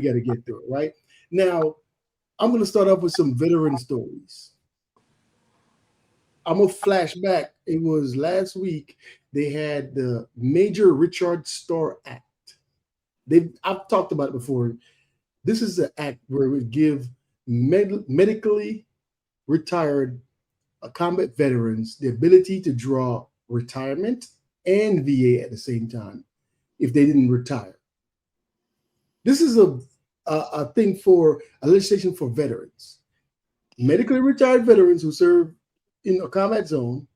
got to get through it, right? Now, I'm going to start off with some veteran stories. I'm going to flash back. It was last week, they had the Major Richard Starr Act. I've talked about it before. This is an act where it would give medically retired combat veterans the ability to draw retirement and VA at the same time if they didn't retire. This is a thing for a legislation for veterans, medically retired veterans who serve in a combat zone.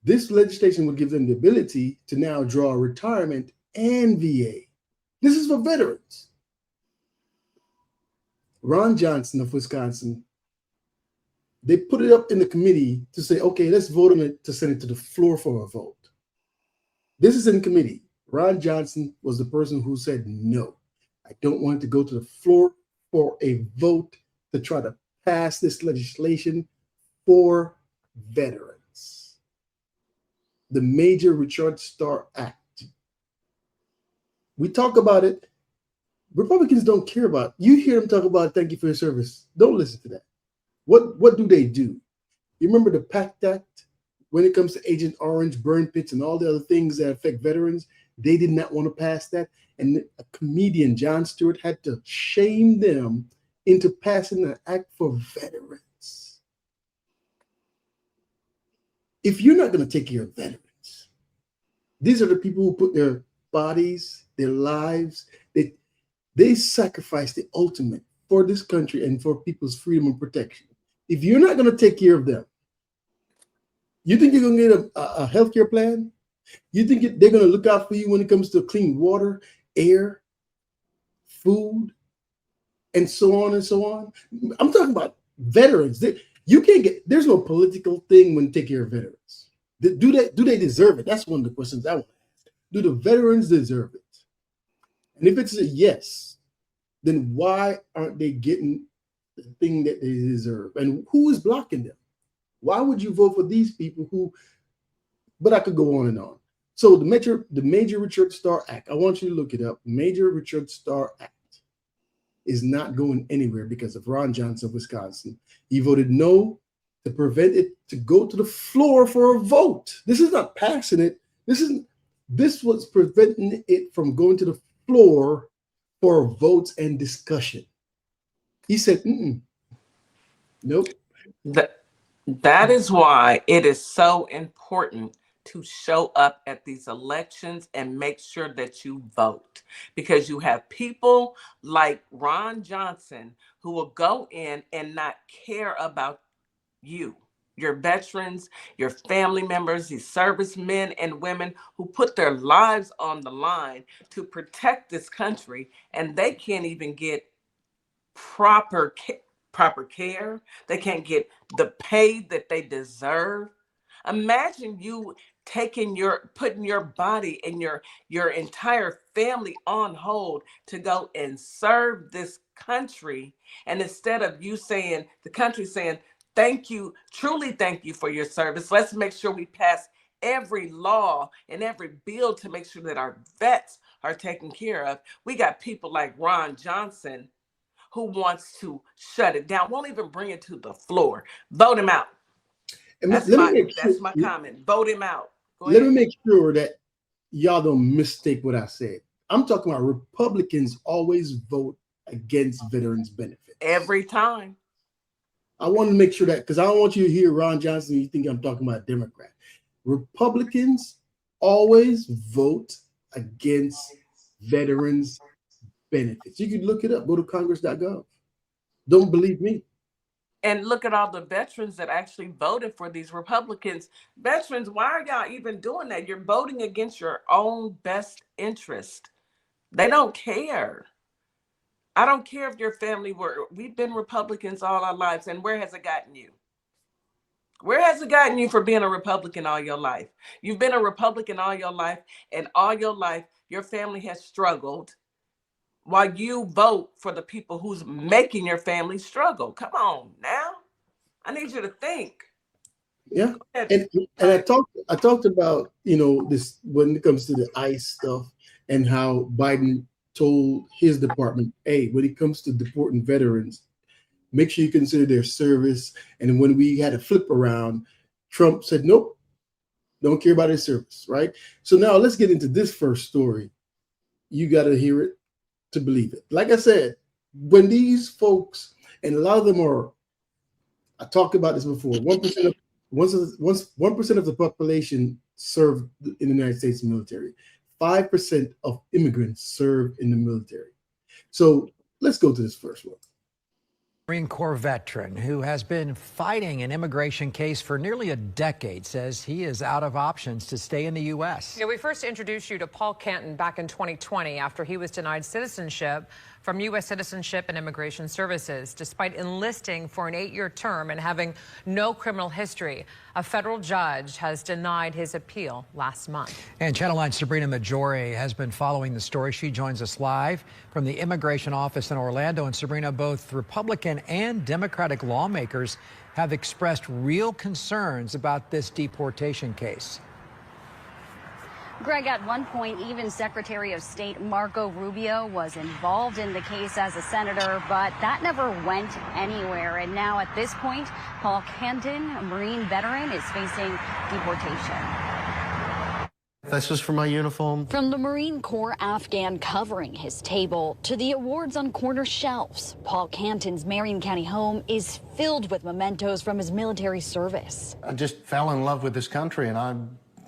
This legislation would give them the ability to now draw retirement and VA. This is for veterans. Ron Johnson of Wisconsin, they put it up in the committee to say, okay, let's vote on it to send it to the floor for a vote. This is in committee. Ron Johnson was the person who said, no, I don't want it to go to the floor for a vote to try to pass this legislation for veterans. The Major Richard Starr Act. We talk about it. Republicans don't care about it. You hear them talk about thank you for your service. Don't listen to that. What do they do? You remember the PACT Act when it comes to Agent Orange, burn pits, and all the other things that affect veterans? They did not want to pass that. And a comedian, Jon Stewart, had to shame them into passing an act for veterans. If you're not going to take care of veterans, these are the people who put their bodies, their lives, they sacrifice the ultimate for this country and for people's freedom and protection. If you're not going to take care of them, you think you're going to get a healthcare plan? You think they're going to look out for you when it comes to clean water, air, food, and so on and so on? I'm talking about veterans. You can't get, there's no political thing when you take care of veterans. Do they deserve it? That's one of the questions I want to ask. Do the veterans deserve it? And if it's a yes, then why aren't they getting the thing that they deserve? And who is blocking them? Why would you vote for these people who, but I could go on and on. So the Major Richard Starr Act, I want you to look it up. Major Richard Starr Act is not going anywhere because of Ron Johnson of Wisconsin. He voted no to prevent it to go to the floor for a vote. This is not passing it. This was preventing it from going to the floor for votes and discussion. He said, nope. That is why it is so important to show up at these elections and make sure that you vote, because you have people like Ron Johnson who will go in and not care about you, your veterans, your family members, these servicemen and women who put their lives on the line to protect this country, and they can't even get proper care. They can't get the pay that they deserve. Imagine you putting your body and your entire family on hold to go and serve this country, and instead of you saying, the country saying, thank you, truly thank you for your service, let's make sure we pass every law and every bill to make sure that our vets are taken care of. We got people like Ron Johnson who wants to shut it down, won't even bring it to the floor. Vote him out. That's my comment. Vote him out. Let me make sure that y'all don't mistake what I said. I'm talking about Republicans always vote against veterans benefits. Every time. I want to make sure that, because I don't want you to hear Ron Johnson and you think I'm talking about a Democrat. Republicans always vote against veterans benefits. You can look it up. Go to congress.gov. Don't believe me. And look at all the veterans that actually voted for these Republicans. Veterans, why are y'all even doing that? You're voting against your own best interest. They don't care. I don't care if your family we've been Republicans all our lives. And where has it gotten you? Where has it gotten you for being a Republican all your life? You've been a Republican all your life, and all your life, your family has struggled while you vote for the people who's making your family struggle. Come on now. I need you to think. Yeah. And I talked about, this when it comes to the ICE stuff and how Biden told his department, hey, when it comes to deporting veterans, make sure you consider their service. And when we had a flip around, Trump said, nope, don't care about their service, right? So now let's get into this first story. You got to hear it to believe it. Like I said, when these folks, and a lot of them are, I talked about this before, 1% of 1% of the population served in the United States military. 5% of immigrants serve in the military. So let's go to this first one. Marine Corps veteran who has been fighting an immigration case for nearly a decade says he is out of options to stay in the U.S. Yeah, we first introduced you to Paul Canton back in 2020 after he was denied citizenship from U.S. Citizenship and Immigration Services. Despite enlisting for an 8-year term and having no criminal history, a federal judge has denied his appeal last month. And Channel 9's Sabrina Majore has been following the story. She joins us live from the immigration office in Orlando. And Sabrina, both Republican and Democratic lawmakers have expressed real concerns about this deportation case. Greg, at one point, even Secretary of State Marco Rubio was involved in the case as a senator, but that never went anywhere. And now at this point, Paul Canton, a Marine veteran, is facing deportation. This is for my uniform. From the Marine Corps Afghan covering his table to the awards on corner shelves, Paul Canton's Marion County home is filled with mementos from his military service. I just fell in love with this country, and I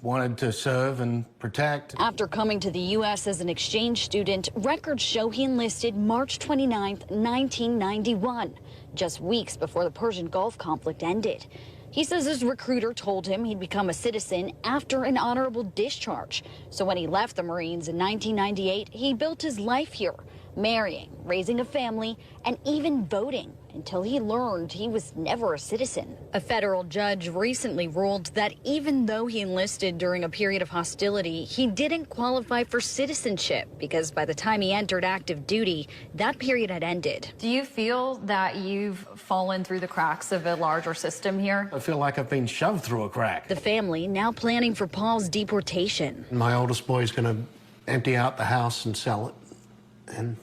wanted to serve and protect. After coming to the U.S. as an exchange student, records show he enlisted March 29, 1991, just weeks before the Persian Gulf conflict ended. He says his recruiter told him he'd become a citizen after an honorable discharge. So when he left the Marines in 1998, he built his life here, marrying, raising a family, and even voting, until he learned he was never a citizen. A federal judge recently ruled that even though he enlisted during a period of hostility, he didn't qualify for citizenship because by the time he entered active duty, that period had ended. Do you feel that you've fallen through the cracks of a larger system here? I feel like I've been shoved through a crack. The family now planning for Paul's deportation. My oldest boy is going to empty out the house and sell it, and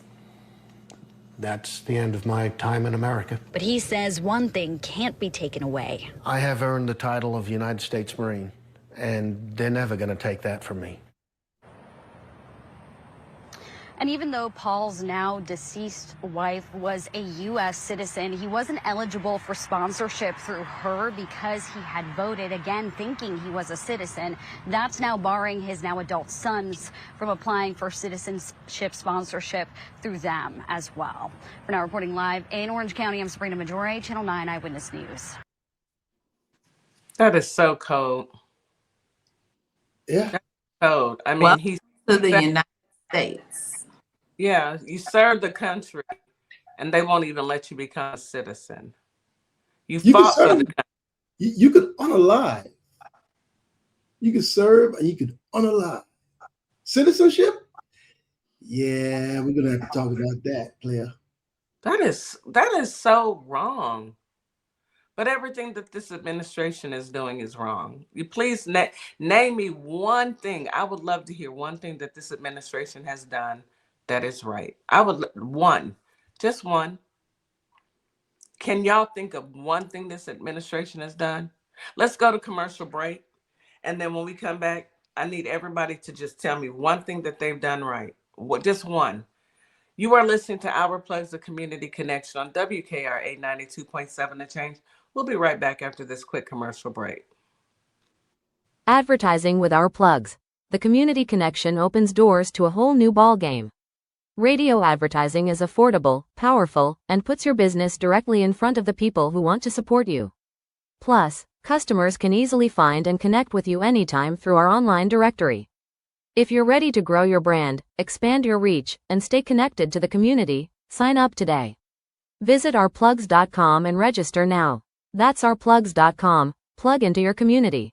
that's the end of my time in America. But he says one thing can't be taken away. I have earned the title of United States Marine, and they're never going to take that from me. And even though Paul's now deceased wife was a U.S. citizen, he wasn't eligible for sponsorship through her because he had voted, again, thinking he was a citizen. That's now barring his now adult sons from applying for citizenship sponsorship through them as well. For now, reporting live in Orange County, I'm Sabrina Majore, Channel 9 Eyewitness News. That is so cold. Yeah. That's cold. I mean, Well, he's to the United States. Yeah, you serve the country, and they won't even let you become a citizen. You fought for the country. You could unalive. You could serve and you could unalive. Citizenship? Yeah, we're gonna have to talk about that, player. That is so wrong. But everything that this administration is doing is wrong. You please name me one thing. I would love to hear one thing that this administration has done that is right. I would one, just one. Can y'all think of one thing this administration has done? Let's go to commercial break. And then when we come back, I need everybody to just tell me one thing that they've done right. Just one. You are listening to Our Plugs, the Community Connection on WKRA 92.7 The Change. We'll be right back after this quick commercial break. Advertising with Our Plugs. The Community Connection opens doors to a whole new ballgame. Radio advertising is affordable, powerful, and puts your business directly in front of the people who want to support you. Plus, customers can easily find and connect with you anytime through our online directory. If you're ready to grow your brand, expand your reach, and stay connected to the community, sign up today. Visit ourplugs.com and register now. That's ourplugs.com. Plug into your community.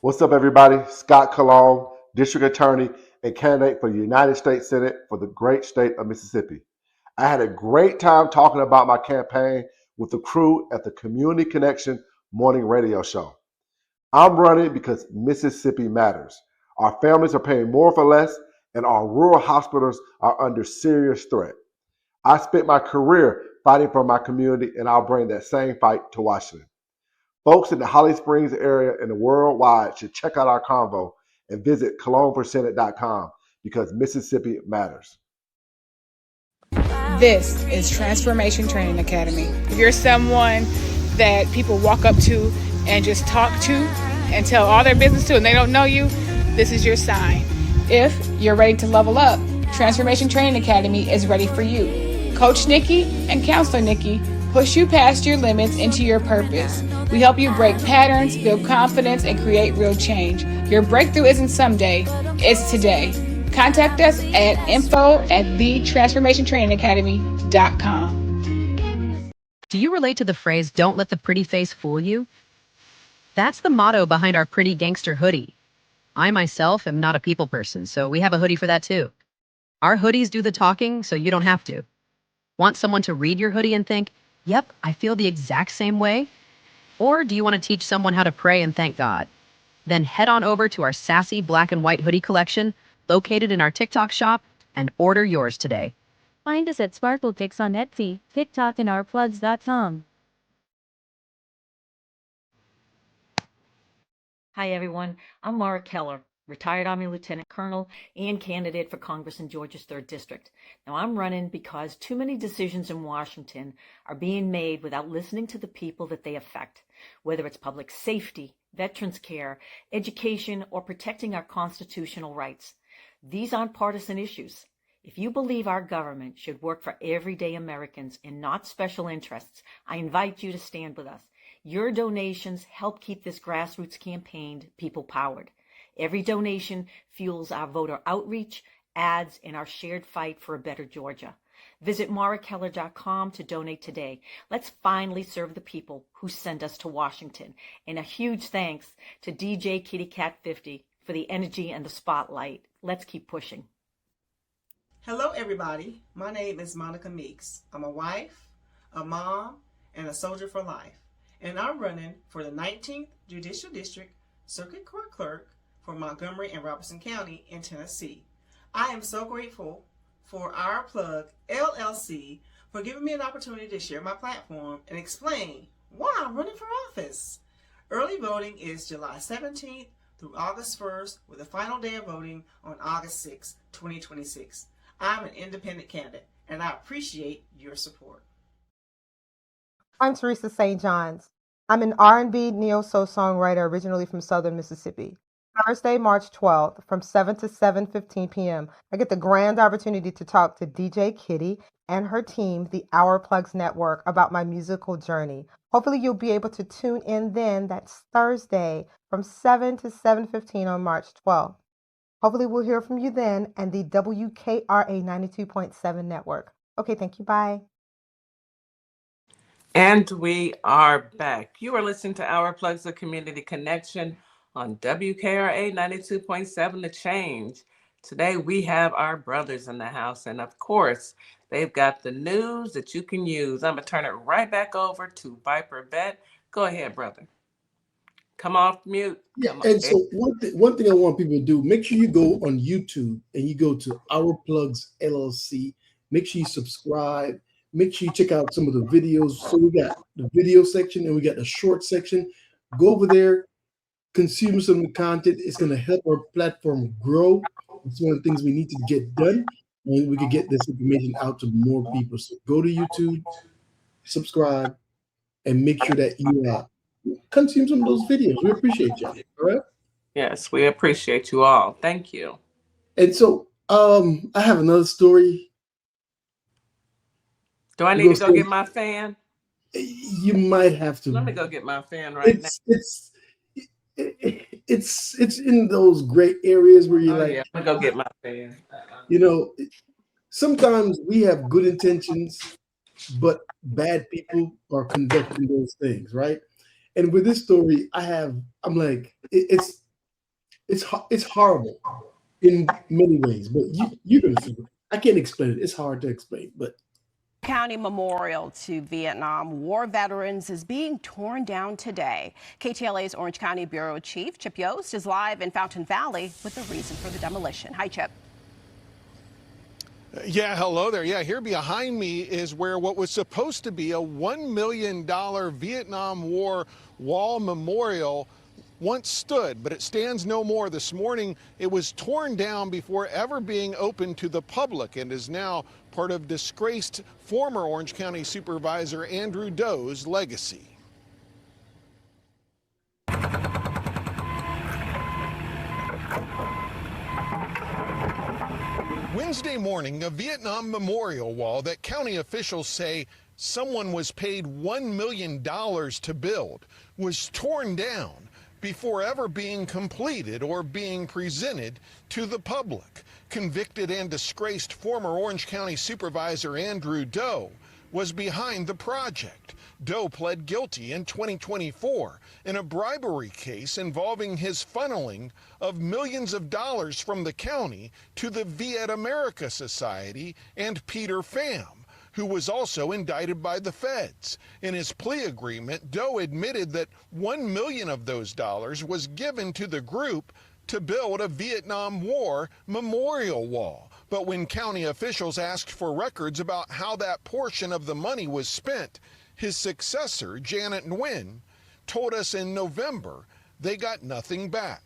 What's up, everybody? Scott Cologne, District Attorney and candidate for the United States Senate for the great state of Mississippi. I had a great time talking about my campaign with the crew at the Community Connection morning radio show. I'm running because Mississippi matters. Our families are paying more for less, and our rural hospitals are under serious threat. I spent my career fighting for my community, and I'll bring that same fight to Washington. Folks in the Holly Springs area and worldwide should check out our convo and visit cologneforsenate.com because Mississippi matters. This is Transformation Training Academy. If you're someone that people walk up to and just talk to and tell all their business to and they don't know you, this is your sign. If you're ready to level up, Transformation Training Academy is ready for you. Coach Nikki and Counselor Nikki push you past your limits into your purpose. We help you break patterns, build confidence, and create real change. Your breakthrough isn't someday, it's today. Contact us at info@thetransformationtrainingacademy.com. Do you relate to the phrase, "Don't let the pretty face fool you"? That's the motto behind our Pretty Gangster hoodie. I myself am not a people person, so we have a hoodie for that too. Our hoodies do the talking, so you don't have to. Want someone to read your hoodie and think, "Yep, I feel the exact same way"? Or do you want to teach someone how to pray and thank God? Then head on over to our sassy black and white hoodie collection, located in our TikTok shop, and order yours today. Find us at Sparkle Pics on Etsy, TikTok, and ourplugs.com. Hi, everyone. I'm Mara Keller, retired Army Lieutenant Colonel and candidate for Congress in Georgia's 3rd District. Now, I'm running because too many decisions in Washington are being made without listening to the people that they affect, whether it's public safety, veterans care, education, or protecting our constitutional rights. These aren't partisan issues. If you believe our government should work for everyday Americans and not special interests, I invite you to stand with us. Your donations help keep this grassroots campaign people-powered. Every donation fuels our voter outreach, ads, and our shared fight for a better Georgia. Visit marakeller.com to donate today. Let's finally serve the people who send us to Washington. And a huge thanks to DJ Kitty Cat 50 for the energy and the spotlight. Let's keep pushing. Hello, everybody. My name is Monica Meeks. I'm a wife, a mom, and a soldier for life. And I'm running for the 19th Judicial District Circuit Court Clerk for Montgomery and Robertson County in Tennessee. I am so grateful for Our Plug LLC for giving me an opportunity to share my platform and explain why I'm running for office. Early voting is July 17th through August 1st, with the final day of voting on August 6, 2026. I'm an independent candidate, and I appreciate your support. I'm Teresa St. John's. I'm an R&B neo-soul songwriter originally from Southern Mississippi. Thursday, March 12th, from 7 to 7:15 p.m., I get the grand opportunity to talk to DJ Kitty and her team, the Our Plugs Network, about my musical journey. Hopefully you'll be able to tune in then. That's Thursday from 7 to 7:15 on March 12th. Hopefully we'll hear from you then, and the WKRA 92.7 network. Okay, thank you. Bye. And we are back. You are listening to Our Plugs, the Community Connection on WKRA 92.7 The Change. Today we have our brothers in the house, and of course, they've got the news that you can use. I'm going to turn it right back over to Viper Bet. Go ahead, brother. Come off mute. Yeah, and so one thing I want people to do, make sure you go on YouTube and you go to Our Plugs LLC. Make sure you subscribe. Make sure you check out some of the videos. So we got the video section and we got the short section. Go over there, consume some of the content. It's going to help our platform grow. It's one of the things we need to get done, and we can get this information out to more people. So go to YouTube, subscribe, and make sure that you consume some of those videos. We appreciate you. All right? Yes, we appreciate you all. Thank you. And so I have another story. Do I need to go get my fan? You might have to. Let me go get my fan right now. It's in those gray areas where you're Yeah, I'm gonna go get my fan. You know, sometimes we have good intentions, but bad people are conducting those things, right? And with this story, I'm like, it's horrible in many ways, but you're gonna see it. I can't explain it. It's hard to explain, but County Memorial to Vietnam War veterans is being torn down today. KTLA's Orange County Bureau Chief Chip Yost is live in Fountain Valley with the reason for the demolition. Hi, Chip. Yeah, hello there. Yeah, here behind me is where what was supposed to be a $1 million Vietnam War wall memorial once stood, but it stands no more. This morning, it was torn down before ever being opened to the public and is now part of disgraced former Orange County Supervisor Andrew Doe's legacy. Wednesday morning, a Vietnam memorial wall that county officials say someone was paid $1 million to build was torn down before ever being completed or being presented to the public. Convicted and disgraced former Orange County Supervisor Andrew Doe was behind the project. Doe pled guilty in 2024 in a bribery case involving his funneling of millions of dollars from the county to the Viet America Society and Peter Pham, who was also indicted by the feds. In his plea agreement, Doe admitted that $1 million of those dollars was given to the group to build a Vietnam War memorial wall. But when county officials asked for records about how that portion of the money was spent, his successor, Janet Nguyen, told us in November they got nothing back.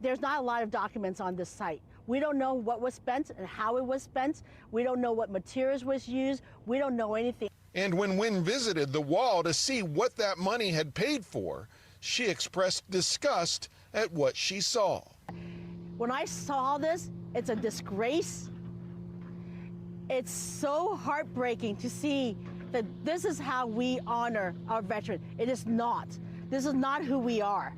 There's not a lot of documents on this site. We don't know what was spent and how it was spent. We don't know what materials was used. We don't know anything. And when Nguyen visited the wall to see what that money had paid for, she expressed disgust at what she saw. When I saw this, it's a disgrace. It's so heartbreaking to see that this is how we honor our veterans. It is not. This is not who we are.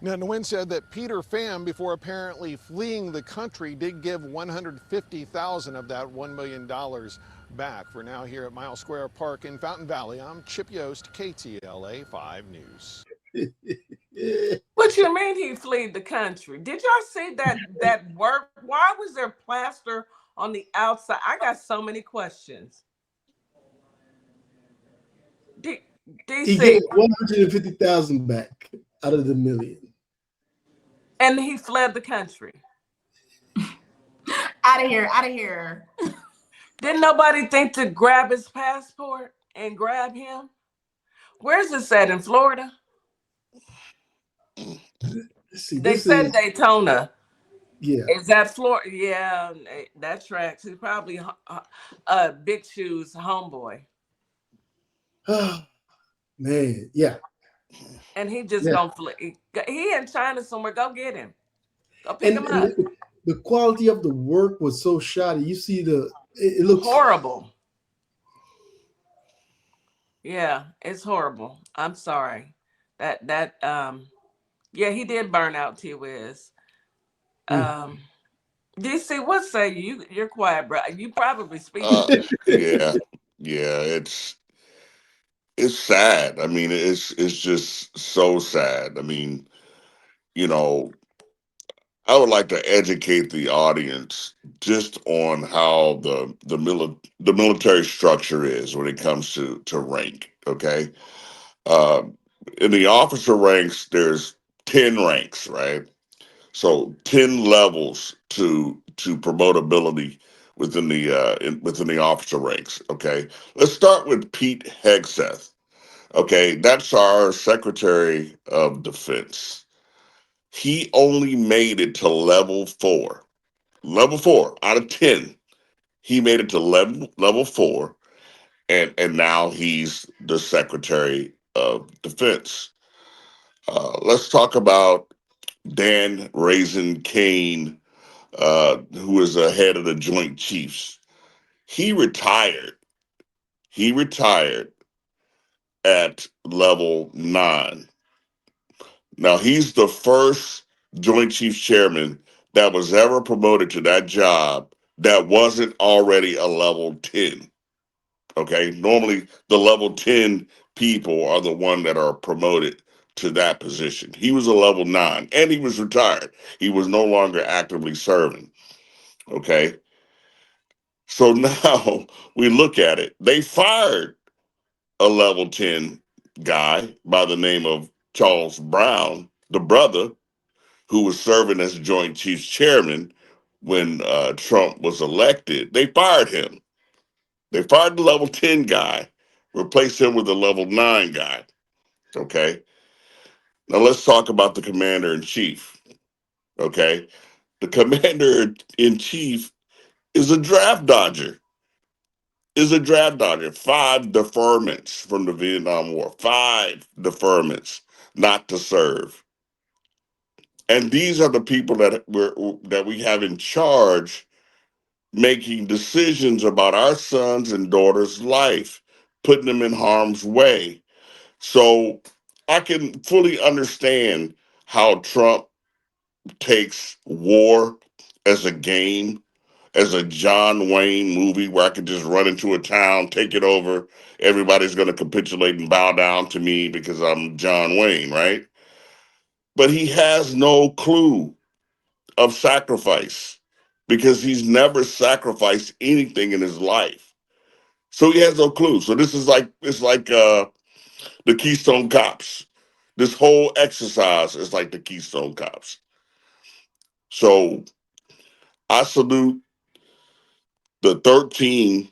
Now, Nguyen said that Peter Pham, before apparently fleeing the country, did give $150,000 of that $1 million back. For now, here at Miles Square Park in Fountain Valley, I'm Chip Yost, KTLA 5 News. What you mean he fled the country? Did y'all see that work? Why was there plaster on the outside? I got so many questions. DC. He gave 150,000 back out of the million. And he fled the country. Out of here, out of here. Didn't nobody think to grab his passport and grab him? Where's this at, in Florida? See, they said Daytona. Yeah. Is that Florida? Yeah, that tracks. He's probably Big Shoe's homeboy. Man, yeah. And he just gonna flee. He in China somewhere. Go get him. Go pick him up. The quality of the work was so shoddy. You see it looks horrible. Yeah, it's horrible. I'm sorry. Yeah, he did burn out T-Wiz. DC, what say you? You're quiet, bro. You probably speak. Yeah, it's sad. I mean, it's just so sad. I mean, I would like to educate the audience just on how the military structure is when it comes to rank. Okay, in the officer ranks, there's 10 ranks, right? So 10 levels to promotability within the officer ranks. Okay, let's start with Pete Hegseth. Okay, that's our Secretary of Defense. He only made it to level 4. Level 4 out of 10. He made it to level 4, and now he's the Secretary of Defense. Let's talk about Dan Raisin Kane, who is the head of the Joint Chiefs. He retired. He retired at level 9. Now, he's the first Joint Chiefs chairman that was ever promoted to that job that wasn't already a level 10. Okay, normally the level 10 people are the one that are promoted to that position. He was a level 9 and he was retired. He was no longer actively serving. Okay. So now we look at it. They fired a level 10 guy by the name of Charles Brown, the brother who was serving as Joint Chiefs Chairman when Trump was elected. They fired him. They fired the level 10 guy, replaced him with a level 9 guy. Okay. Now let's talk about the commander in chief. Okay. The commander in chief is a draft dodger. Is a draft dodger. 5 deferments from the Vietnam War. 5 deferments not to serve. And these are the people that we have in charge making decisions about our sons and daughters' life, putting them in harm's way. So I can fully understand how Trump takes war as a game, as a John Wayne movie where I could just run into a town, take it over. Everybody's going to capitulate and bow down to me because I'm John Wayne, right? But he has no clue of sacrifice because he's never sacrificed anything in his life. So he has no clue. So this is like the Keystone Cops. This whole exercise is like the Keystone Cops. So I salute the 13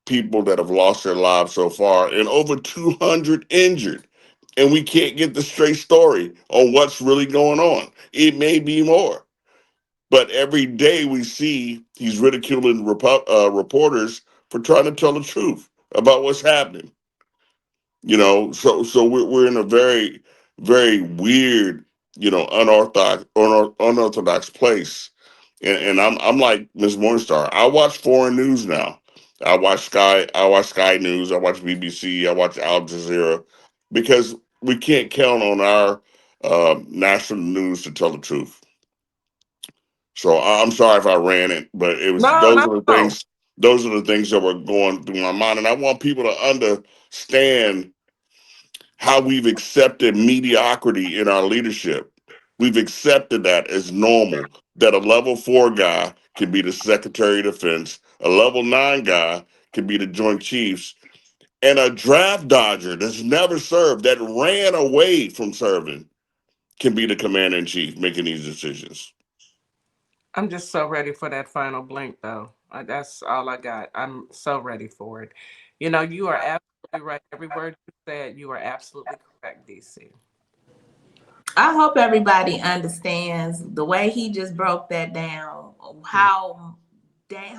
people that have lost their lives so far and over 200 injured. And we can't get the straight story on what's really going on. It may be more. But every day we see he's ridiculing reporters for trying to tell the truth about what's happening. So we're in a very very weird, unorthodox place. And I'm like Ms. Morningstar. I watch foreign news now. I watch Sky News. I watch BBC. I watch Al Jazeera because we can't count on our national news to tell the truth. So I'm sorry if I ran it, but it was No, those no, are the no. things. Those are the things that were going through my mind, and I want people to understand how we've accepted mediocrity in our leadership. We've accepted that as normal. That a level 4 guy can be the Secretary of Defense, a level 9 guy can be the Joint Chiefs, and a draft dodger that's never served, that ran away from serving, can be the Commander in Chief making these decisions. I'm just so ready for that final blink, though. That's all I got. I'm so ready for it. You are absolutely right. Every word you said, you are absolutely correct, DC. I hope everybody understands the way he just broke that down, how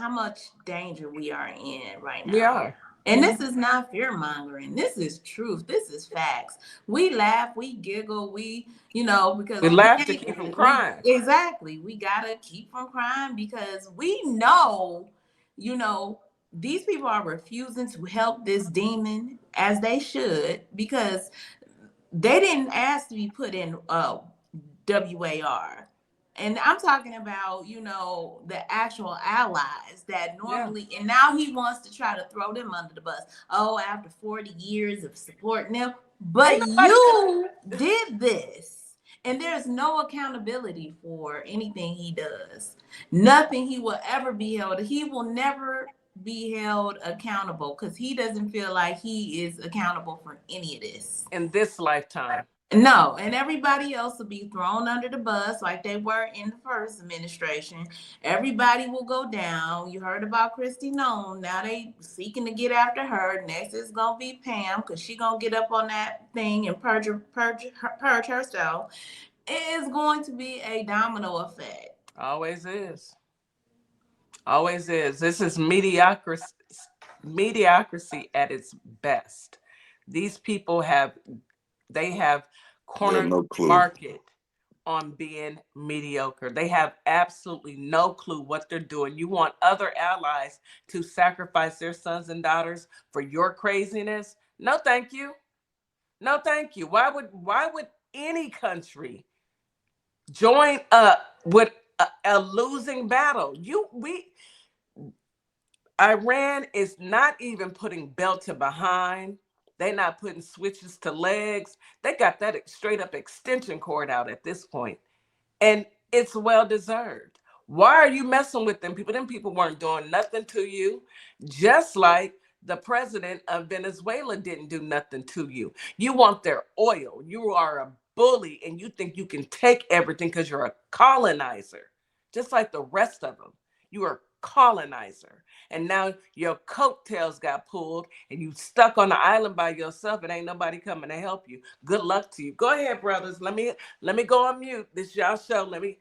much danger we are in right We now. are. And this is not fear mongering. This is truth. This is facts. We laugh, we giggle, because We we laugh to keep from ain't, we crying. exactly, we gotta keep from crying because we know, you know, these people are refusing to help this demon as they should because they didn't ask to be put in WAR. And I'm talking about, the actual allies that normally, and now he wants to try to throw them under the bus. Oh, after 40 years of supporting them. But you did this. And there's no accountability for anything he does. Nothing he will ever be held. He will never be held accountable because he doesn't feel like he is accountable for any of this. In this lifetime. No, and everybody else will be thrown under the bus like they were in the first administration. Everybody will go down. You heard about Christy Nome. Now they seeking to get after her. Next is gonna be Pam because she gonna get up on that thing and purge herself. It is going to be a domino effect. Always is. Always is. This is mediocrity at its best. These people have They have cornered no the clue. market on being mediocre. They have absolutely no clue what they're doing. You want other allies to sacrifice their sons and daughters for your craziness? No, thank you. No, thank you. Why would any country join up with a losing battle? Iran is not even putting belt to behind. They're not putting switches to legs. They got that straight up extension cord out at this point. And it's well deserved. Why are you messing with them people? Them people weren't doing nothing to you. Just like the president of Venezuela didn't do nothing to you. You want their oil. You are a bully and you think you can take everything because you're a colonizer, just like the rest of them. You are a colonizer. And now your coattails got pulled and you stuck on the island by yourself and ain't nobody coming to help you. Good luck to you. Go ahead, brothers. Let me go on mute. This y'all show. Let me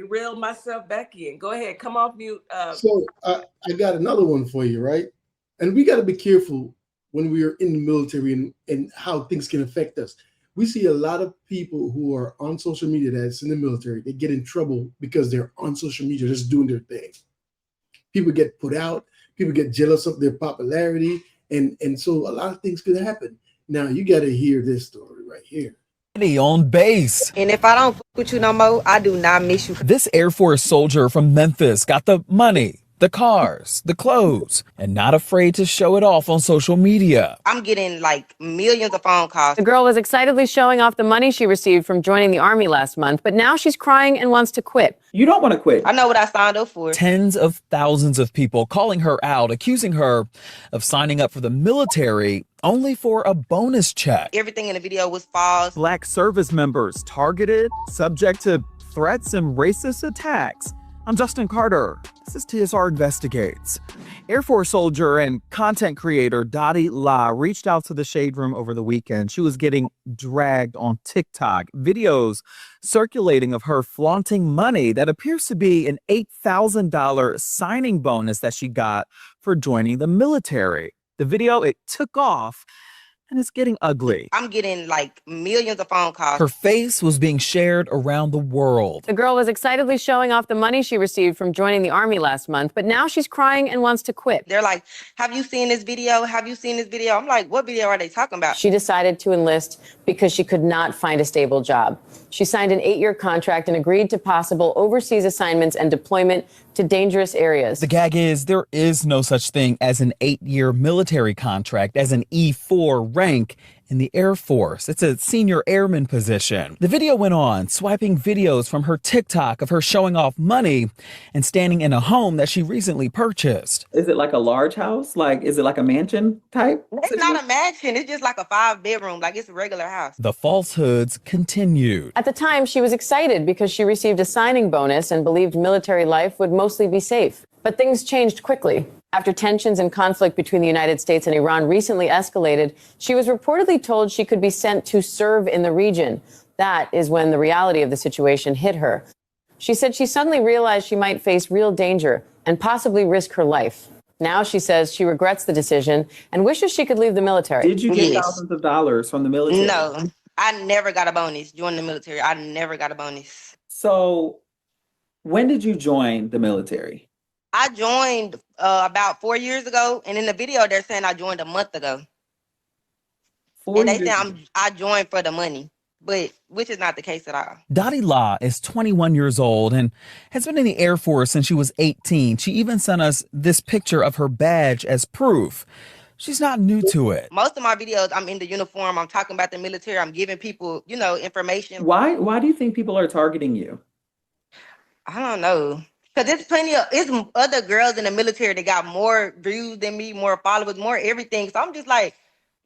reel myself back in. Go ahead. Come off mute. So I got another one for you, right? And we got to be careful when we are in the military and how things can affect us. We see a lot of people who are on social media that's in the military. They get in trouble because they're on social media just doing their thing. People get put out. People get jealous of their popularity. And so a lot of things could happen. Now, you got to hear this story right here. On base. And if I don't fuck with you no more, I do not miss you. This Air Force soldier from Memphis got the money, the cars, the clothes, and not afraid to show it off on social media. I'm getting like millions of phone calls. The girl was excitedly showing off the money she received from joining the Army last month, but now she's crying and wants to quit. You don't want to quit. I know what I signed up for. Tens of thousands of people calling her out, accusing her of signing up for the military only for a bonus check. Everything in the video was false. Black service members targeted, subject to threats and racist attacks. I'm Justin Carter. This is TSR Investigates. Air Force soldier and content creator Dottie La reached out to the Shade Room over the weekend. She was getting dragged on TikTok. Videos circulating of her flaunting money that appears to be an $8,000 signing bonus that she got for joining the military. The video, it took off, and it's getting ugly. I'm getting like millions of phone calls. Her face was being shared around the world. The girl was excitedly showing off the money she received from joining the Army last month, but now she's crying and wants to quit. They're like, have you seen this video? Have you seen this video? I'm like, what video are they talking about? She decided to enlist because she could not find a stable job. She signed an 8-year contract and agreed to possible overseas assignments and deployment to dangerous areas. The gag is there is no such thing as an 8-year military contract as an E4 rank in the Air Force. It's a senior airman position. The video went on, swiping videos from her TikTok of her showing off money and standing in a home that she recently purchased. Is it like a large house? Like, is it like a mansion type? It's not a mansion. It's just like a 5-bedroom. Like, it's a regular house. The falsehoods continued. At the time, she was excited because she received a signing bonus and believed military life would mostly be safe. But things changed quickly. After tensions and conflict between the United States and Iran recently escalated, she was reportedly told she could be sent to serve in the region. That is when the reality of the situation hit her. She said she suddenly realized she might face real danger and possibly risk her life. Now she says she regrets the decision and wishes she could leave the military. Did you get thousands of dollars from the military? No, I never got a bonus joining the military. I never got a bonus. So when did you join the military? I joined about 4 years ago, and in the video they're saying I joined a month ago. And they say I joined for the money, but which is not the case at all. Dottie La is 21 years old and has been in the Air Force since she was 18. She even sent us this picture of her badge as proof. She's not new to it. Most of my videos, I'm in the uniform. I'm talking about the military. I'm giving people, information. Why do you think people are targeting you? I don't know. Because it's other girls in the military that got more views than me, more followers, more everything. So I'm just like,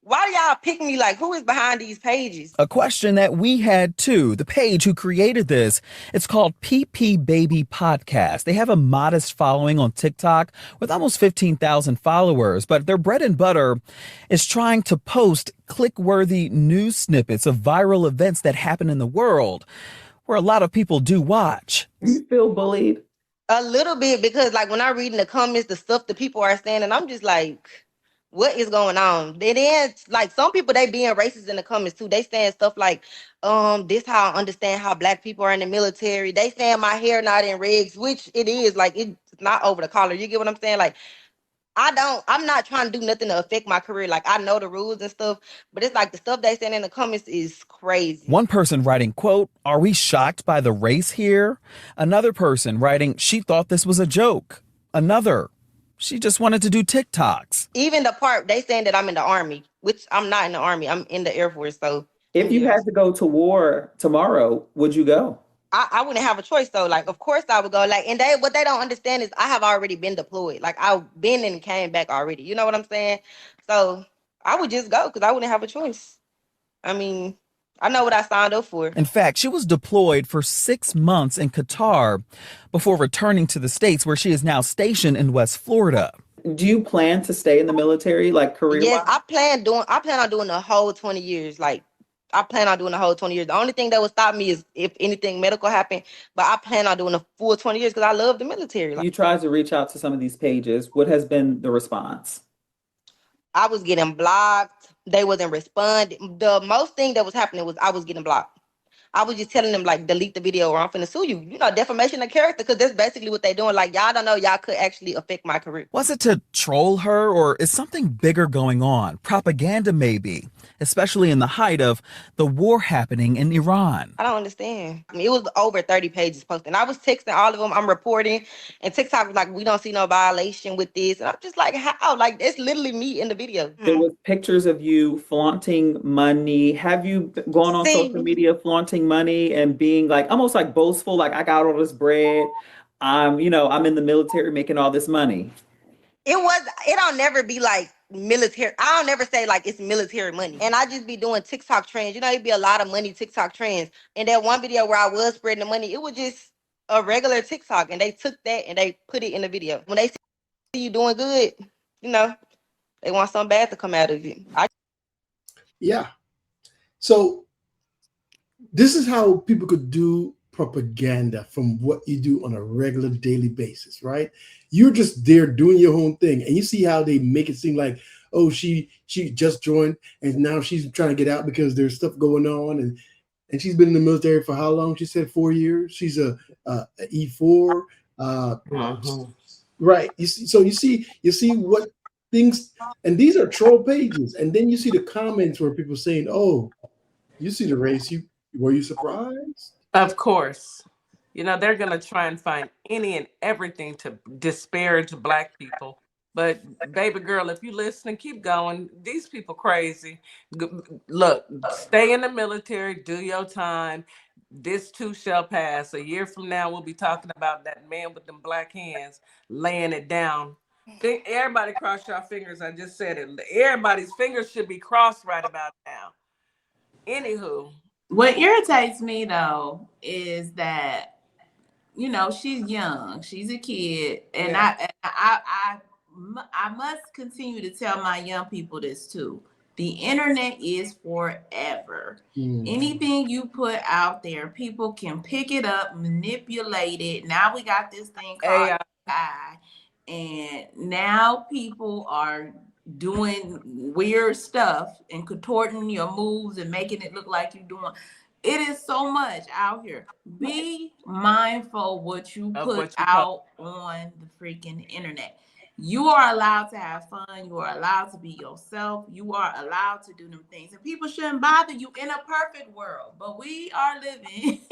why do y'all pick me? Like, who is behind these pages? A question that we had too. The page who created this, it's called PP Baby Podcast. They have a modest following on TikTok with almost 15,000 followers, but their bread and butter is trying to post click-worthy news snippets of viral events that happen in the world, where a lot of people do watch. You feel bullied? A little bit, because like when I read in the comments, the stuff that people are saying, and I'm just like, what is going on? Then like some people, they being racist in the comments too. They saying stuff like, this how I understand how black people are in the military. They saying my hair not in regs, which it is, like it's not over the collar. You get what I'm saying? Like, I'm not trying to do nothing to affect my career. Like, I know the rules and stuff, but it's like the stuff they saying in the comments is crazy. One person writing, quote, "Are we shocked by the race here?" Another person writing, "She thought this was a joke." Another, "She just wanted to do TikToks." Even the part they saying that I'm in the Army, which I'm not in the Army. I'm in the Air Force. So if you had to go to war tomorrow, would you go? I wouldn't have a choice though. Like, of course I would go. Like, and what they don't understand is I have already been deployed. Like, I've been and came back already. You know what I'm saying? So I would just go because I wouldn't have a choice. I mean, I know what I signed up for. In fact, she was deployed for 6 months in Qatar before returning to the States, where she is now stationed in West Florida. Do you plan to stay in the military, like Yes, career-wise? I plan on doing the whole 20 years. Like, I plan on doing the whole 20 years. The only thing that would stop me is if anything medical happened, but I plan on doing the full 20 years because I love the military. Like, You tried to reach out to some of these pages. What has been the response? I was getting blocked. They wasn't responding. The most thing that was happening was I was getting blocked. I was just telling them, like, delete the video or I'm finna sue you. You know, defamation of character, because that's basically what they doing. Like, y'all don't know y'all could actually affect my career. Was it to troll her, or is something bigger going on? Propaganda, maybe, especially in the height of the war happening in Iran. I don't understand. I mean, it was over 30 pages posted. And I was texting all of them. I'm reporting. And TikTok was like, we don't see no violation with this. And I'm just like, how? Like, it's literally me in the video. There was pictures of you flaunting money. Have you gone on social media flaunting money and being like almost like boastful, like I got all this bread. I'm in the military making all this money. It don't never be like military. I don't never say like it's military money. And I just be doing TikTok trends. You know, it'd be a lot of money TikTok trends. And that one video where I was spreading the money, it was just a regular TikTok. And they took that and they put it in the video. When they see you doing good, you know, they want something bad to come out of it. Yeah. So this is how people could do propaganda from what you do on a regular daily basis, right? You're just there doing your own thing, and you see how they make it seem like, oh, she just joined and now she's trying to get out because there's stuff going on, and she's been in the military for how long? She said 4 years. She's a E4, right? You see what things, and these are troll pages, and then you see the comments where people saying, oh, you see the race, were you surprised? Of course. You know, they're going to try and find any and everything to disparage Black people. But baby girl, if you listen, keep going. These people crazy. Look, stay in the military, do your time. This too shall pass. A year from now, we'll be talking about that man with them black hands laying it down. Everybody cross your fingers. I just said it. Everybody's fingers should be crossed right about now. Anywho. What irritates me though is that, you know, she's young, she's a kid, and I must continue to tell my young people this too. The internet is forever. Anything you put out there, people can pick it up, manipulate it. Now we got this thing called AI, and now people are doing weird stuff and contorting your moves and making it look like you're doing. It is so much out here. Be mindful what you put out on the freaking internet. You are allowed to have fun. You are allowed to be yourself. You are allowed to do them things. And people shouldn't bother you in a perfect world. But we are living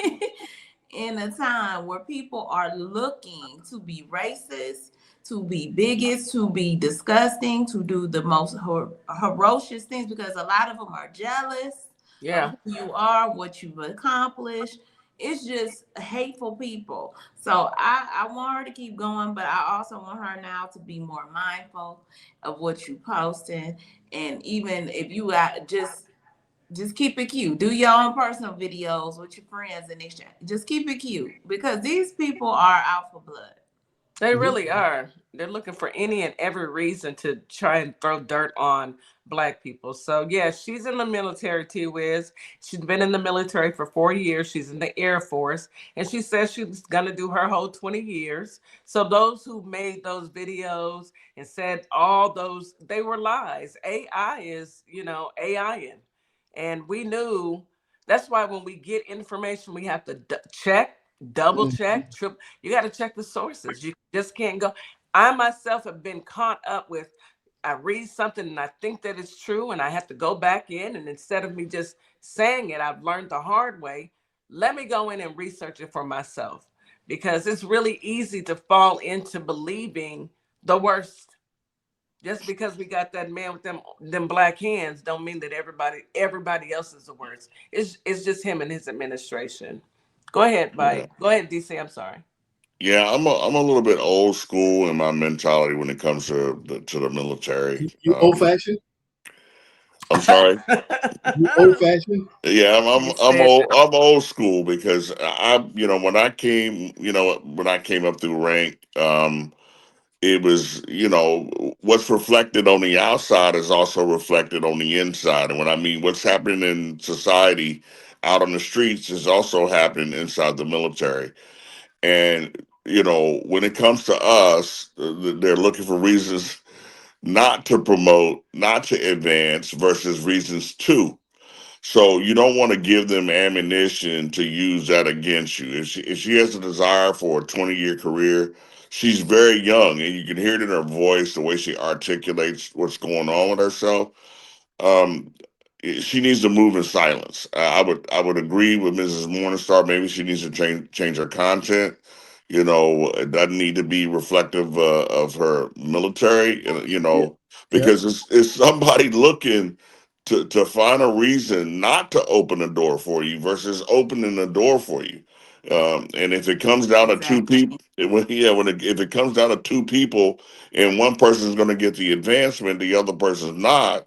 in a time where people are looking to be racist, to be bigots, to be disgusting, to do the most ferocious things, because a lot of them are jealous of who you are, what you've accomplished. It's just hateful people. So I want her to keep going, but I also want her now to be more mindful of what you posting. And even if you just keep it cute. Do your own personal videos with your friends and exchange. Just keep it cute, because these people are out for blood. They really are. They're looking for any and every reason to try and throw dirt on Black people. So yeah, she's in the military, T-Wiz. She's been in the military for 4 years. She's in the Air Force. And she says she's gonna do her whole 20 years. So those who made those videos and said all those, they were lies. AI is, AI-ing. And we knew, that's why when we get information, we have to check, double check, triple. You got to check the sources. You just can't go. I myself have been caught up with, I read something and I think that it's true and I have to go back in, and instead of me just saying it, I've learned the hard way. Let me go in and research it for myself, because it's really easy to fall into believing the worst. Just because we got that man with them black hands don't mean that everybody else is the worst. It's just him and his administration. Go ahead, Yeah. Mike. Go ahead, DC. I'm sorry. Yeah, I'm a little bit old school in my mentality when it comes to the military. You old fashioned? I'm sorry. You old fashioned? Yeah, He said that. I'm old school because when I came up through rank, it was, what's reflected on the outside is also reflected on the inside. And when I mean what's happening in society out on the streets is also happening inside the military. And, when it comes to us, they're looking for reasons not to promote, not to advance versus reasons to. So you don't want to give them ammunition to use that against you. If she has a desire for a 20-year career, she's very young, and you can hear it in her voice, the way she articulates what's going on with herself. Um, she needs to move in silence. I would agree with Mrs. Morningstar. Maybe she needs to change her content. It doesn't need to be reflective of her military. Yeah. Yeah. Because it's somebody looking to find a reason not to open the door for you versus opening the door for you. And if it comes down to two Exactly. people, if it comes down to two people and one person's going to get the advancement, the other person's not,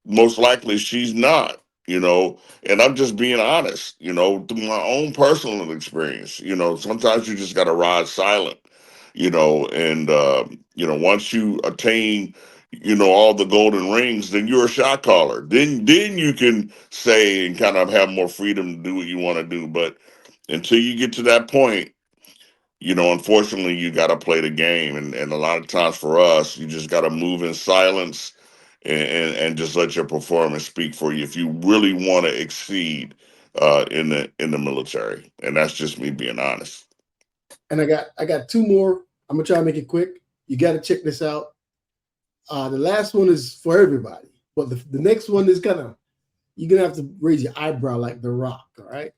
most likely she's not. And I'm just being honest. Through my own personal experience. Sometimes you just got to ride silent. And once you attain all the golden rings, then you're a shot caller. Then you can say and kind of have more freedom to do what you want to do. But until you get to that point, unfortunately, you got to play the game. And a lot of times for us, you just got to move in silence and just let your performance speak for you if you really want to exceed in the military. And that's just me being honest. And I got two more. I'm gonna try to make it quick. You got to check this out. The last one is for everybody, but the next one is you're gonna have to raise your eyebrow like The Rock. All right.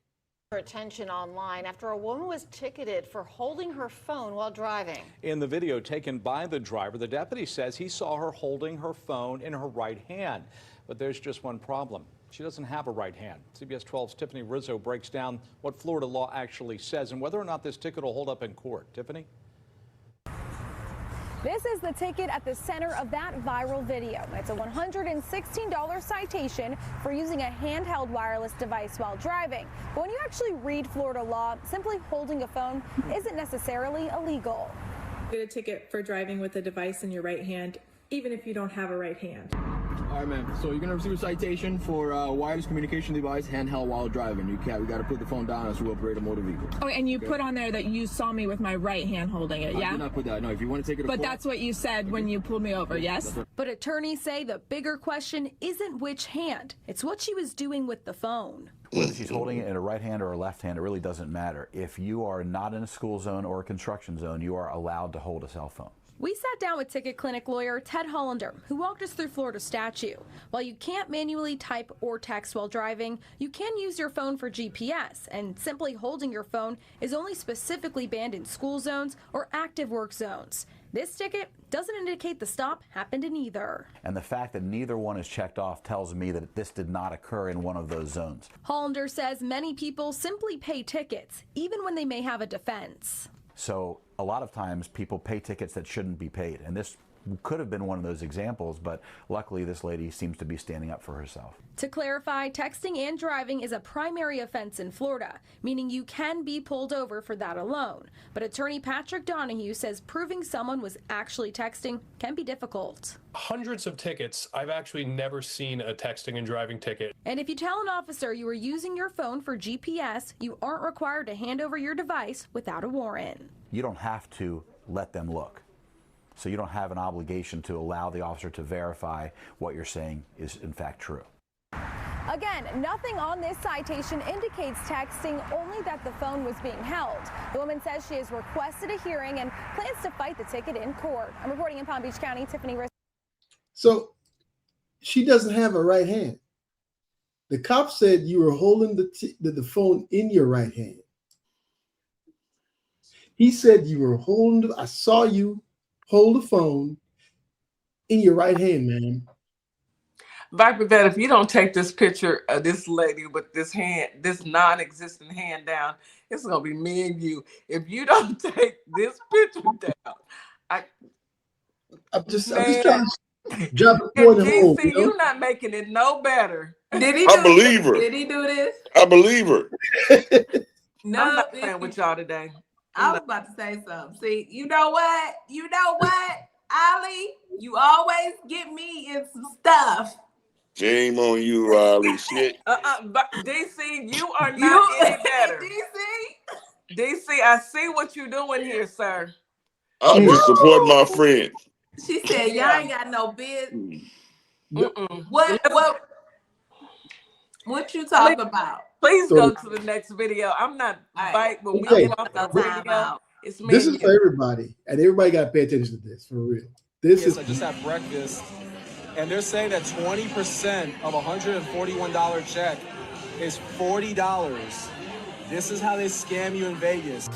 Attention online after a woman was ticketed for holding her phone while driving. In the video taken by the driver, the deputy says he saw her holding her phone in her right hand. But there's just one problem. She doesn't have a right hand. CBS 12's Tiffany Rizzo breaks down what Florida law actually says and whether or not this ticket will hold up in court. Tiffany? This is the ticket at the center of that viral video. It's a $116 citation for using a handheld wireless device while driving. But when you actually read Florida law, simply holding a phone isn't necessarily illegal. Get a ticket for driving with a device in your right hand, even if you don't have a right hand. All right, ma'am. So you're gonna receive a citation for wireless communication device handheld while driving. We got to put the phone down as we operate a motor vehicle. Oh, and you put on there that you saw me with my right hand holding it, yeah? I did not put that. No, if you want to take it to But court, that's what you said when you pulled me over, yes? But attorneys say the bigger question isn't which hand, it's what she was doing with the phone. Whether she's holding it in a right hand or a left hand, it really doesn't matter. If you are not in a school zone or a construction zone, you are allowed to hold a cell phone. We sat down with ticket clinic lawyer Ted Hollander, who walked us through Florida's statute. While you can't manually type or text while driving, you can use your phone for GPS, and simply holding your phone is only specifically banned in school zones or active work zones. This ticket doesn't indicate the stop happened in either. And the fact that neither one is checked off tells me that this did not occur in one of those zones. Hollander says many people simply pay tickets, even when they may have a defense. So a lot of times people pay tickets that shouldn't be paid. And this could have been one of those examples, but luckily this lady seems to be standing up for herself. To clarify, texting and driving is a primary offense in Florida, meaning you can be pulled over for that alone. But attorney Patrick Donahue says proving someone was actually texting can be difficult. Hundreds of tickets. I've actually never seen a texting and driving ticket. And if you tell an officer you were using your phone for GPS, you aren't required to hand over your device without a warrant. You don't have to let them look. So you don't have an obligation to allow the officer to verify what you're saying is in fact true. Again, nothing on this citation indicates texting, only that the phone was being held. The woman says she has requested a hearing and plans to fight the ticket in court. I'm reporting in Palm Beach County, Tiffany Rizzo. So she doesn't have a right hand. The cop said you were holding the phone in your right hand. He said you were holding, I saw you hold the phone in your right hand, man. Viper Vet, if you don't take this picture of this lady with this hand, this non-existent hand down, it's gonna be me and you. If you don't take this picture down, I'm just man, trying to drop a and point home, DC, you not making it no better. Did he I do believe this? her. Did he do this? I believe her. No, I'm not playing with y'all today. I was about to say something. See, you know what? You know what, Ali? You always get me in some stuff. Shame on you, Riley. Shit. But DC, you are not any better. DC, I see what you're doing here, sir. I'm just supporting my friend. She said, "Y'all ain't got no business." What you talking about? Please go to the next video. I'm not bite when we get off the radio. It's me. This is for everybody, and everybody got to pay attention to this for real. This is. I just had breakfast, and they're saying that 20% of a $141 check is $40. This is how they scam you in Vegas.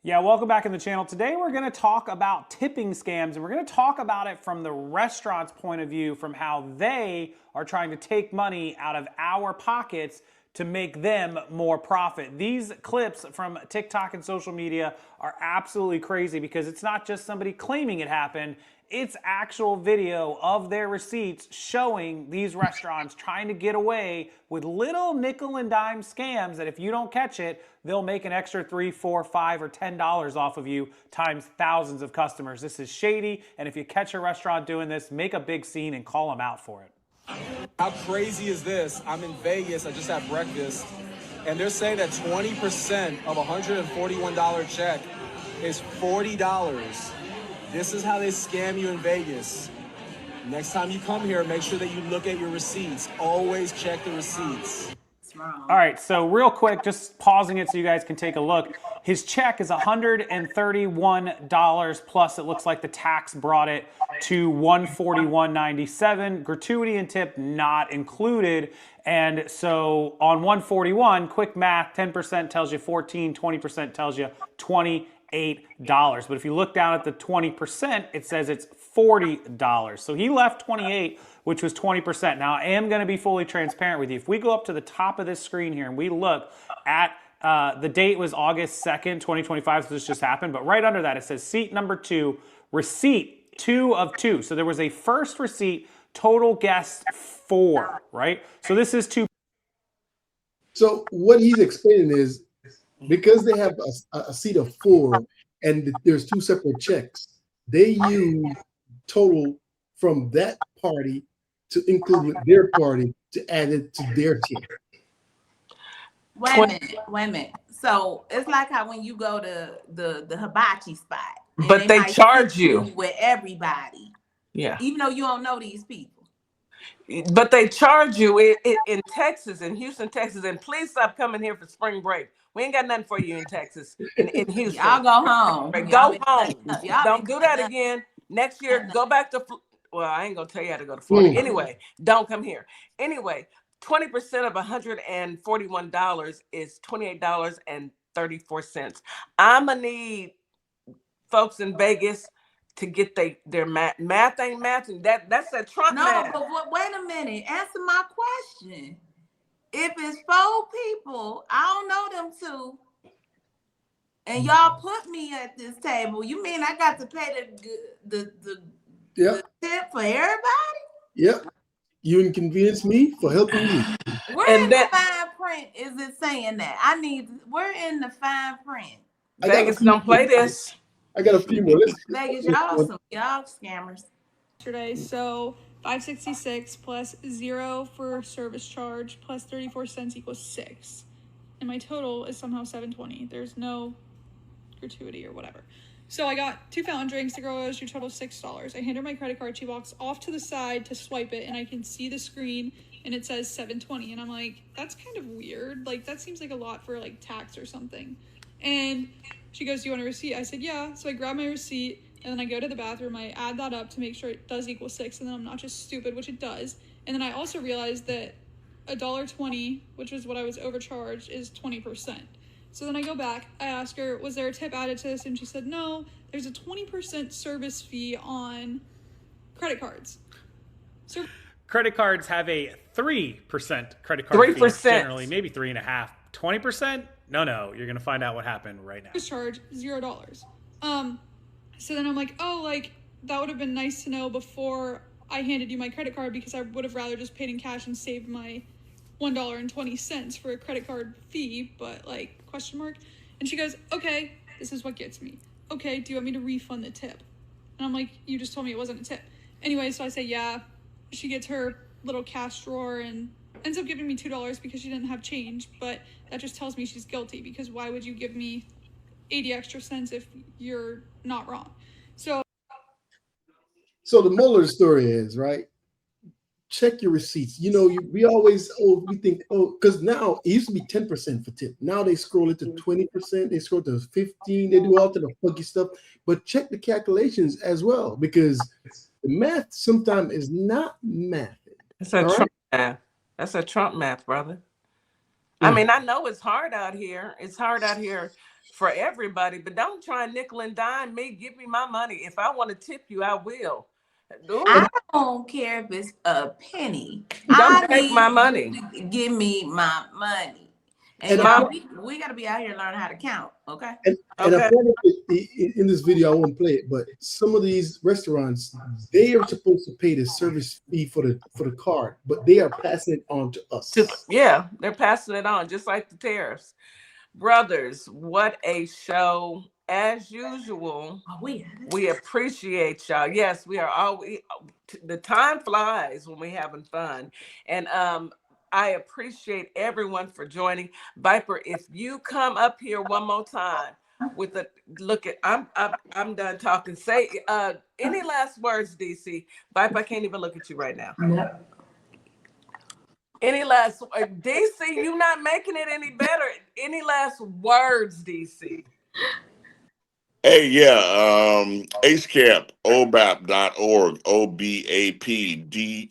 Yeah, welcome back in the channel. Today we're going to talk about tipping scams, and we're going to talk about it from the restaurant's point of view, from how they are trying to take money out of our pockets to make them more profit. These clips from TikTok and social media are absolutely crazy because it's not just somebody claiming it happened, it's actual video of their receipts showing these restaurants trying to get away with little nickel and dime scams that if you don't catch it, they'll make an extra $3, $4, $5, or $10 off of you times thousands of customers. This is shady, and if you catch a restaurant doing this, make a big scene and call them out for it. How crazy is this? I'm in Vegas, I just had breakfast, and they're saying that 20% of a $141 check is $40. This is how they scam you in Vegas. Next time you come here, make sure that you look at your receipts. Always check the receipts. All right, so real quick, just pausing it so you guys can take a look. His check is $131 plus it looks like the tax brought it to $141.97. Gratuity and tip not included. And so on 141, quick math, 10% tells you 14, 20% tells you $28. But if you look down at the 20%, it says it's $40. So he left 28, which was 20%. Now I am going to be fully transparent with you. If we go up to the top of this screen here and we look at the date was August 2nd, 2025, so this just happened, but right under that it says seat number 2, receipt 2 of 2. So there was a first receipt, total guests 4, right? So this is 2. So what he's explaining is because they have a seat of 4 and there's 2 separate checks, they use total from that party to include with their party to add it to their tip. Wait a minute. So it's like how when you go to the hibachi spot, but they charge you with everybody. Yeah. Even though you don't know these people. But they charge you in Texas, in Houston, Texas, and please stop coming here for spring break. We ain't got nothing for you in Texas, in Houston. Y'all go home. Go home. Don't do that again. Next year, go back to, well, I ain't gonna tell you how to go to Florida. Anyway, don't come here. Anyway, 20% of $141 is $28.34. I'm gonna need folks in Vegas to get their math ain't matching. That's a Trump math. No, but wait a minute. Answer my question. If it's 4 people, I don't know them 2, and y'all put me at this table, you mean I got to pay the tip for everybody? Yep. You inconvenience me for helping you. Where in the fine print is it saying that? We're in the fine print. Vegas don't play this. I got a few more. Vegas, y'all scammers. Yesterday, so 566 plus 0 for service charge plus 34 cents equals 6. And my total is somehow 720. There's no gratuity or whatever. So I got 2 fountain drinks. The girl owes your total $6. I hand her my credit card. She walks off to the side to swipe it, and I can see the screen, and it says 720. And I'm like, that's kind of weird. Like, that seems like a lot for, like, tax or something. And she goes, do you want a receipt? I said, yeah. So I grab my receipt, and then I go to the bathroom. I add that up to make sure it does equal 6, and then I'm not just stupid, which it does. And then I also realized that $1.20, which was what I was overcharged, is 20%. So then I go back, I ask her, was there a tip added to this? And she said, no, there's a 20% service fee on credit cards. So Credit cards have a 3% credit card fee 3%. generally, maybe 3.5%. 20%? No, you're gonna find out what happened right now. Charge $0. So then I'm like, oh, like that would have been nice to know before I handed you my credit card, because I would have rather just paid in cash and saved my $1.20 for a credit card fee, but like question mark. And she goes, okay, this is what gets me. Okay, do you want me to refund the tip? And I'm like, you just told me it wasn't a tip. Anyway, so I say, yeah. She gets her little cash drawer and ends up giving me $2 because she didn't have change, but that just tells me she's guilty, because why would you give me 80 extra cents if you're not wrong? So the moral of the story is, right, check your receipts. You know, we always, we think, because now it used to be 10% for tip. Now they scroll it to 20%, they scroll to 15, they do all the funky stuff. But check the calculations as well, because the math sometimes is not math. It's a Trump math. That's a Trump math, brother. I mean, I know it's hard out here. It's hard out here for everybody, but don't try and nickel and dime me. Give me my money. If I want to tip you, I will. I don't care if it's a penny. Don't take my money. Give me my money. And we got to be out here learning how to count, okay? And I pointed in this video, I won't play it, but some of these restaurants, they are supposed to pay the service fee for the card, but they are passing it on to us. Yeah, they're passing it on, just like the tariffs. Brothers, what a show. As usual, we appreciate y'all. Yes, we are always, the time flies when we're having fun. And I appreciate everyone for joining. Viper, if you come up here one more time with a look at, I'm done talking. Say any last words, DC. Viper, I can't even look at you right now. No. Any last DC, you not making it any better. Any last words, DC? Hey, yeah, AceCamp, obap.org, OBAPD.org.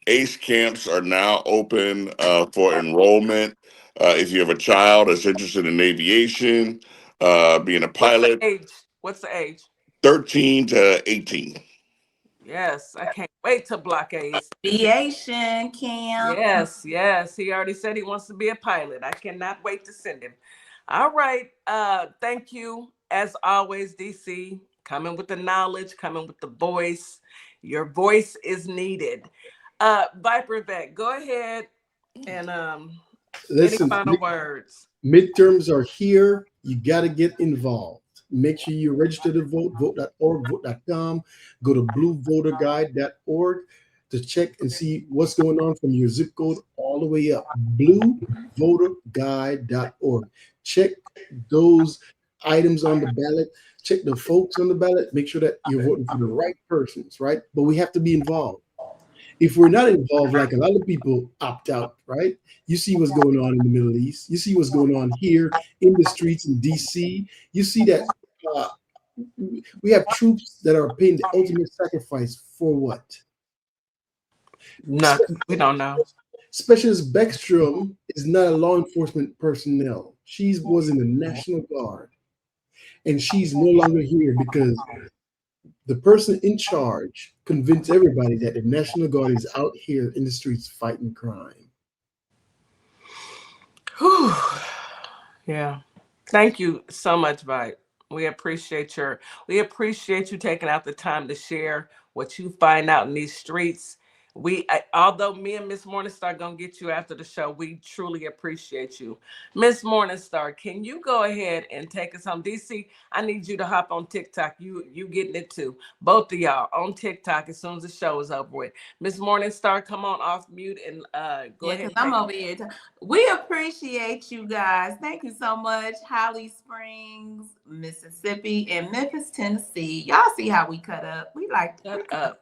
ACE camps are now open for enrollment. If you have a child that's interested in aviation, being a pilot. What's the age? 13 to 18. Yes, I can't wait to block Ace. Aviation camp. Yes, he already said he wants to be a pilot. I cannot wait to send him. All right. Thank you, as always, DC. Coming with the knowledge, coming with the voice. Your voice is needed. Viper Vet, go ahead and Listen, any final words? Midterms are here. You got to get involved. Make sure you register to vote, vote.org, vote.com. Go to bluevoterguide.org to check and see what's going on from your zip code all the way up. Bluevoterguide.org. Check those items on the ballot. Check the folks on the ballot. Make sure that you're voting for the right persons, right? But we have to be involved. If we're not involved, like a lot of people opt out, right? You see what's going on in the Middle East. You see what's going on here in the streets in DC. You see that we have troops that are paying the ultimate sacrifice for what? No, we don't know. Specialist Beckstrom is not a law enforcement personnel. She was in the National Guard, and she's no longer here because the person in charge convinced everybody that the National Guard is out here in the streets fighting crime. Whew. Yeah. Thank you so much, Vi. We appreciate you taking out the time to share what you find out in these streets. Although me and Miss Morningstar gonna get you after the show, we truly appreciate you. Miss Morningstar, can you go ahead and take us home? DC, I need you to hop on TikTok. You getting it too. Both of y'all on TikTok as soon as the show is over with. Miss Morningstar, come on off mute and go ahead. Because I'm over here. We appreciate you guys. Thank you so much. Holly Springs, Mississippi, and Memphis, Tennessee. Y'all see how we cut up. We like to cut up.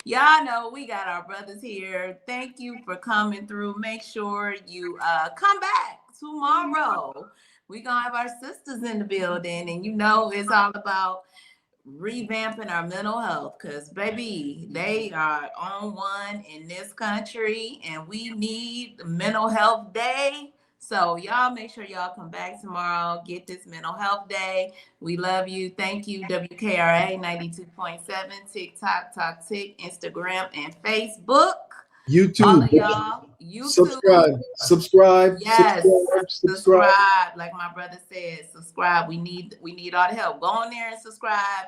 Y'all know we got our brothers here. Thank you for coming through. Make sure you come back tomorrow. We're gonna have our sisters in the building, and you know it's all about revamping our mental health, because baby, they are on one in this country, and we need mental health day So y'all make sure y'all come back tomorrow. Get this mental health day. We love you. Thank you, WKRA 92.7, TikTok, Talk Tick, Instagram, and Facebook. YouTube. All of y'all, YouTube. Subscribe. Yes, Subscribe. Like my brother said, subscribe. We need all the help. Go on there and subscribe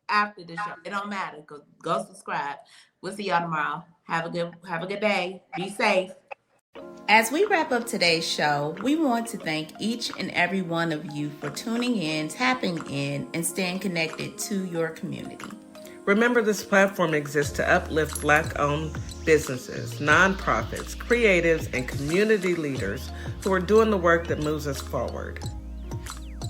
after the show. It don't matter. Go subscribe. We'll see y'all tomorrow. Have a good day. Be safe. As we wrap up today's show, we want to thank each and every one of you for tuning in, tapping in, and staying connected to your community. Remember, this platform exists to uplift Black-owned businesses, nonprofits, creatives, and community leaders who are doing the work that moves us forward.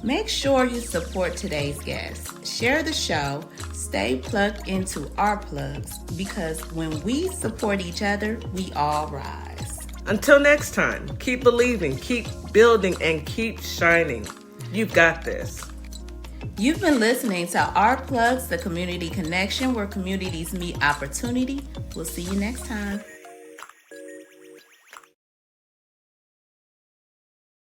Make sure you support today's guests. Share the show. Stay plugged into our plugs, because when we support each other, we all rise. Until next time, keep believing, keep building, and keep shining. You've got this. You've been listening to Our Plugs, the community connection where communities meet opportunity. We'll see you next time.